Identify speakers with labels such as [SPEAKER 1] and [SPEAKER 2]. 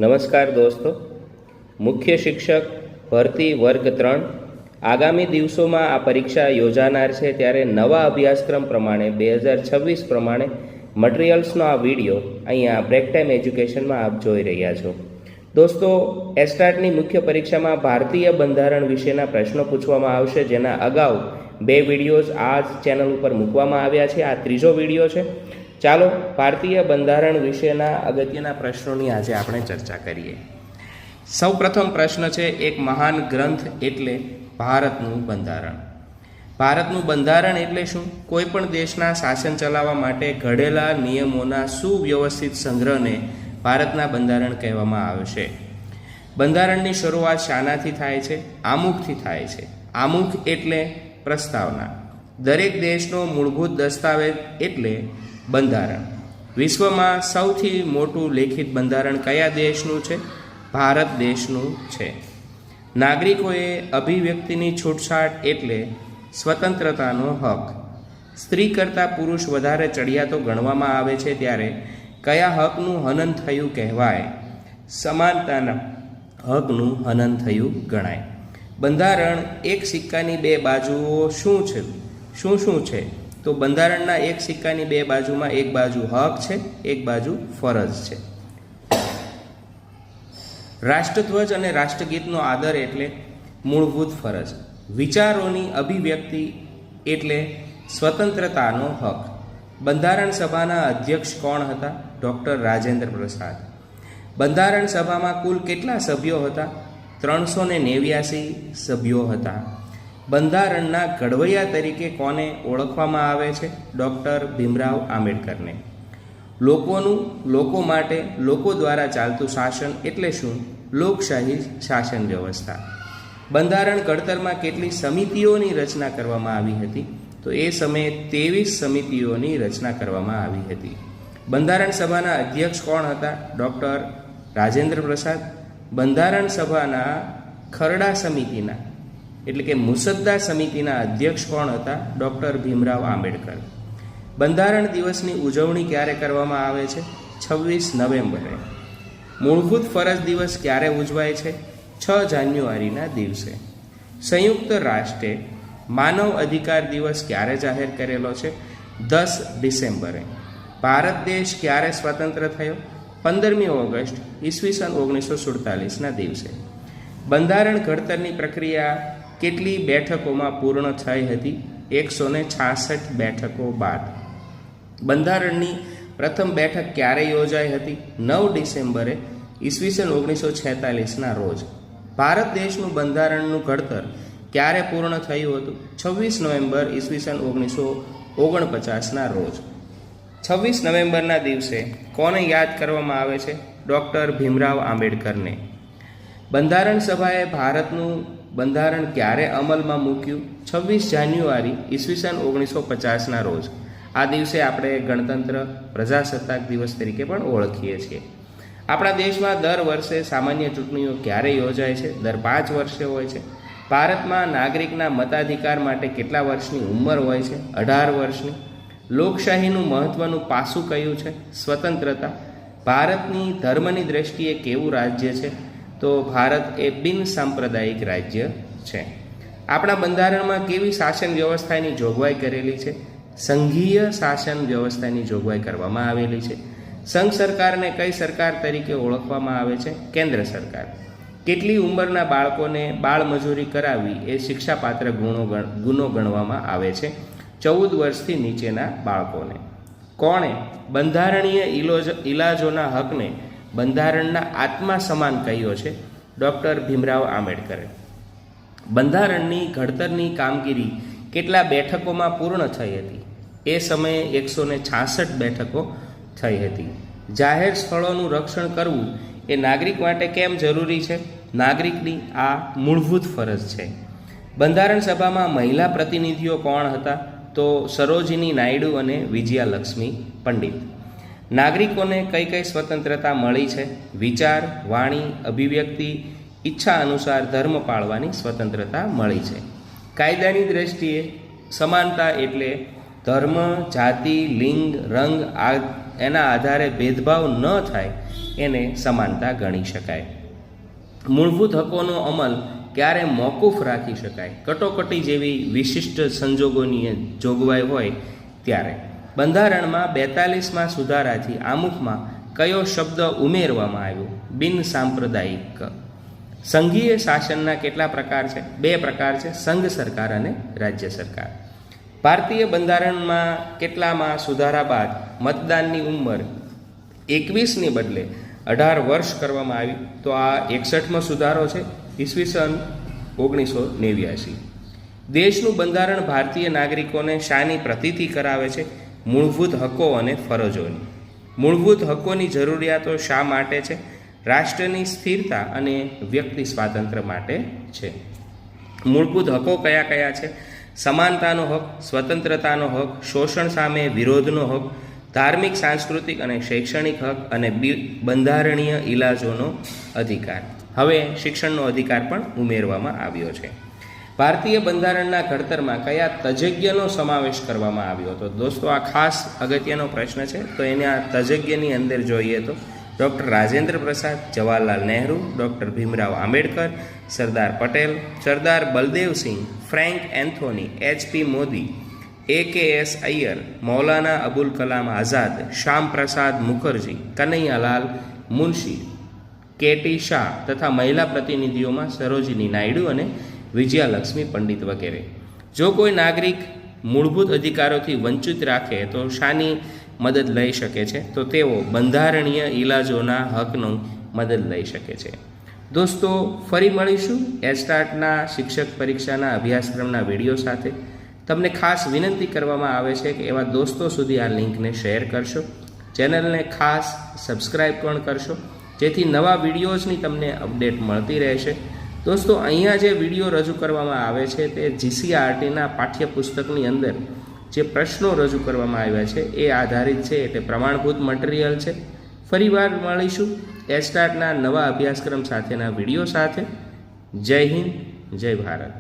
[SPEAKER 1] નમસ્કાર દોસ્તો, મુખ્ય શિક્ષક ભરતી વર્ગ 3 આગામી દિવસોમાં આ પરીક્ષા યોજાનાર છે, ત્યારે નવા અભ્યાસક્રમ પ્રમાણે 2026 પ્રમાણે મટીરિયલ્સનો આ વિડીયો અહીંયા બ્રેક ટાઈમ એજ્યુકેશનમાં આપ જોઈ રહ્યા છો. દોસ્તો, એસ્ટાટની મુખ્ય પરીક્ષામાં ભારતીય બંધારણ વિશેના પ્રશ્નો પૂછવામાં આવશે, જેના અગાઉ 2 વિડીયોઝ આ જ ચેનલ ઉપર મૂકવામાં આવ્યા છે. આ ત્રીજો વિડીયો છે. ચાલો ભારતીય બંધારણ વિશેના અગત્યના પ્રશ્નોની આજે આપણે ચર્ચા કરીએ. સૌ પ્રથમ પ્રશ્ન છે, એક મહાન ગ્રંથ એટલે ભારતનું બંધારણ. ભારતનું બંધારણ એટલે શું? કોઈ પણ દેશના શાસન ચલાવવા માટે ઘડેલા નિયમોના સુવ્યવસ્થિત સંગ્રહને ભારતના બંધારણ કહેવામાં આવે છે. બંધારણની શરૂઆત શાનાથી થાય છે? આમુખથી થાય છે. આમુખ એટલે પ્રસ્તાવના. દરેક દેશનો મૂળભૂત દસ્તાવેજ એટલે બંધારણ. વિશ્વમાં સૌથી મોટું લેખિત બંધારણ કયા દેશનું છે? ભારત દેશનું છે. નાગરિકોએ અભિવ્યક્તિની છૂટછાટ એટલે સ્વતંત્રતાનો હક. સ્ત્રી કરતાં પુરુષ વધારે ચડિયાતો ગણવામાં આવે છે, ત્યારે કયા હકનું હનન થયું કહેવાય? સમાનતાના હકનું હનન થયું ગણાય. બંધારણ એક સિક્કાની 2 બાજુઓ શું છે? શું છે? તો બંધારણના એક સિક્કાની 2 બાજુમાં એક બાજુ હક છે, એક બાજુ ફરજ છે. રાષ્ટ્રધ્વજ અને રાષ્ટ્રગીતનો આદર એટલે મૂળભૂત ફરજ. વિચારોની અભિવ્યક્તિ એટલે સ્વતંત્રતાનો હક. બંધારણ સભાના અધ્યક્ષ કોણ હતા? ડૉક્ટર રાજેન્દ્ર પ્રસાદ. બંધારણ સભામાં કુલ કેટલા સભ્યો હતા? 389 સભ્યો હતા. બંધારણના ઘડવૈયા તરીકે કોને ઓળખવામાં આવે છે? ડૉક્ટર ભીમરાવ આંબેડકરને. લોકોનું, લોકો માટે, લોકો દ્વારા ચાલતું શાસન એટલે શું? લોકશાહી શાસન વ્યવસ્થા. બંધારણ ઘડતરમાં કેટલી સમિતિઓની રચના કરવામાં આવી હતી? તો એ સમયે 23 સમિતિઓની રચના કરવામાં આવી હતી. બંધારણ સભાના અધ્યક્ષ કોણ હતા? ડૉક્ટર રાજેન્દ્ર પ્રસાદ. બંધારણ સભાના ખરડા સમિતિના એટલે કે મુસદ્દા સમિતિના અધ્યક્ષ કોણ હતા? ડૉક્ટર ભીમરાવ આંબેડકર. બંધારણ દિવસની ઉજવણી ક્યારે કરવામાં આવે છે? 26 નવેમ્બરે. મૂળભૂત ફરજ દિવસ ક્યારે ઉજવાય છે? 6 જાન્યુઆરીના દિવસે. સંયુક્ત રાષ્ટ્રે માનવ અધિકાર દિવસ ક્યારે જાહેર કરેલો છે? 10 ડિસેમ્બરે. ભારત દેશ ક્યારે સ્વતંત્ર થયો? 15મી ઓગસ્ટ ઈસવીસન 1947ના દિવસે. બંધારણ ઘડતરની પ્રક્રિયા કેટલી બેઠકોમાં પૂર્ણ થઈ હતી? 166 બેઠકો બાદ. બંધારણની પ્રથમ બેઠક ક્યારે યોજાઈ હતી? 9 ડિસેમ્બરે ઈસવીસન 1946ના રોજ. ભારત દેશનું બંધારણનું ઘડતર ક્યારે પૂર્ણ થયું હતું? 26 નવેમ્બર ઈસવીસન 1949ના રોજ. 26 નવેમ્બરના દિવસે કોને યાદ કરવામાં આવે છે? ડૉક્ટર ભીમરાવ આંબેડકરને. બંધારણ સભાએ ભારતનું બંધારણ ક્યારે અમલમાં મૂક્યું? 26 જાન્યુઆરી ઈસવીસન 1950ના રોજ. આ દિવસે આપણે ગણતંત્ર પ્રજાસત્તાક દિવસ તરીકે પણ ઓળખીએ છીએ. આપણા દેશમાં દર વર્ષે સામાન્ય ચૂંટણીઓ ક્યારે યોજાય છે? દર 5 વર્ષે હોય છે. ભારતમાં નાગરિકના મતાધિકાર માટે કેટલા વર્ષની ઉંમર હોય છે? 18 વર્ષની. લોકશાહીનું મહત્વનું પાસું કયું છે? સ્વતંત્રતા. ભારતની ધર્મની દ્રષ્ટિએ કેવું રાજ્ય છે? તો ભારત એ બિન સાંપ્રદાયિક રાજ્ય છે. આપણા બંધારણમાં કેવી શાસન વ્યવસ્થાની જોગવાઈ કરેલી છે? સંઘીય શાસન વ્યવસ્થાની જોગવાઈ કરવામાં આવેલી છે. સંઘ સરકારને કઈ સરકાર તરીકે ઓળખવામાં આવે છે? કેન્દ્ર સરકાર. કેટલી ઉંમરના બાળકોને બાળમજૂરી કરાવવી એ શિક્ષાપાત્ર ગુનો ગણવામાં આવે છે? 14 વર્ષથી નીચેના બાળકોને. કોણે બંધારણીય ઇલાજોના હકને બંધારણના આત્મા સમાન કહ્યો છે? ડૉક્ટર ભીમરાવ આંબેડકરે. બંધારણની ઘડતરની કામગીરી કેટલા બેઠકોમાં પૂર્ણ થઈ હતી? એ સમયે 166 બેઠકો થઈ હતી. જાહેર સ્થળોનું રક્ષણ કરવું એ નાગરિક માટે કેમ જરૂરી છે? નાગરિકની આ મૂળભૂત ફરજ છે. બંધારણ સભામાં મહિલા પ્રતિનિધિઓ કોણ હતા? તો સરોજિની નાયડુ અને વિજયાલક્ષ્મી પંડિત. નાગરિકોને કઈ કઈ સ્વતંત્રતા મળી છે? વિચાર, વાણી, અભિવ્યક્તિ, ઈચ્છા અનુસાર ધર્મ પાળવાની સ્વતંત્રતા મળી છે. કાયદાની દ્રષ્ટિએ સમાનતા એટલે ધર્મ, જાતિ, લિંગ, રંગ એના આધારે ભેદભાવ ન થાય એને સમાનતા ગણી શકાય. મૂળભૂત હકોનો અમલ ક્યારે મોકૂફ રાખી શકાય? કટોકટી જેવી વિશિષ્ટ સંજોગોની જોગવાઈ હોય ત્યારે. બંધારણમાં 42માં સુધારાથી આમુખમાં કયો શબ્દ ઉમેરવામાં આવ્યો? બિન સાંપ્રદાયિક. સંઘીય શાસનના કેટલા પ્રકાર છે? 2 પ્રકાર છે, સંઘ સરકાર અને રાજ્ય સરકાર. ભારતીય બંધારણમાં કેટલામાં સુધારા બાદ મતદાનની ઉંમર 21ની બદલે 18 વર્ષ કરવામાં આવી? તો આ 61મો સુધારો છે, ઈસવીસન 1989. દેશનું બંધારણ ભારતીય નાગરિકોને શાની પ્રતીતિ કરાવે છે? મૂળભૂત હકો અને ફરજોની. મૂળભૂત હકોની જરૂરિયાતો શા માટે છે? રાષ્ટ્રની સ્થિરતા અને વ્યક્તિ સ્વાતંત્ર્ય માટે છે. મૂળભૂત હકો કયા કયા છે? સમાનતાનો હક, સ્વતંત્રતાનો હક, શોષણ સામે વિરોધનો હક, ધાર્મિક, સાંસ્કૃતિક અને શૈક્ષણિક હક અને બંધારણીય ઇલાજોનો અધિકાર. હવે શિક્ષણનો અધિકાર પણ ઉમેરવામાં આવ્યો છે. ભારતીય બંધારણના ઘડતરમાં કયા તજજ્ઞનો સમાવેશ કરવામાં આવ્યો હતો? દોસ્તો આ ખાસ અગત્યનો પ્રશ્ન છે. તો એને આ તજજ્ઞની અંદર જોઈએ તો doctor Rajendra Prasad, Jawaharlal Nehru, doctor Bhimrao Ambedkar, Sardar Patel, Sardar Baldev Singh, Frank Anthony, HP Modi, AKS Ayyar, Maulana Abul Kalam Azad, Shyama Prasad Mukherjee, Kanaiyalal Munshi, KT Shah તથા મહિલા પ્રતિનિધિઓમાં સરોજિની નાયડુ અને વિજયાલક્ષ્મી પંડિત વગેરે. જો કોઈ નાગરિક મૂળભૂત અધિકારોથી વંચિત રાખે તો શાની મદદ લઈ શકે છે? તો તેઓ બંધારણીય ઇલાજોના હકનો મદદ લઈ શકે છે. દોસ્તો ફરી મળીશું એસ્ટાર્ટના શિક્ષક પરીક્ષાના અભ્યાસક્રમના વિડીયો સાથે. તમને ખાસ વિનંતી કરવામાં આવે છે કે એવા દોસ્તો સુધી આ લિંકને શેર કરશો, ચેનલને ખાસ સબસ્ક્રાઈબ પણ કરશો, જેથી નવા વિડીયોઝની તમને અપડેટ મળતી રહેશે. દોસ્તો અહીંયા જે વિડીયો રજૂ કરવામાં આવે છે તે GCRTના પાઠ્યપુસ્તકની અંદર જે પ્રશ્નો રજૂ કરવામાં આવ્યા છે એ આધારિત છે, એટલે પ્રમાણભૂત મટીરિયલ છે. ફરીવાર મળીશું એસ્ટાર્ટના નવા અભ્યાસક્રમ સાથેના વિડીયો સાથે. જય હિન્દ, જય ભારત.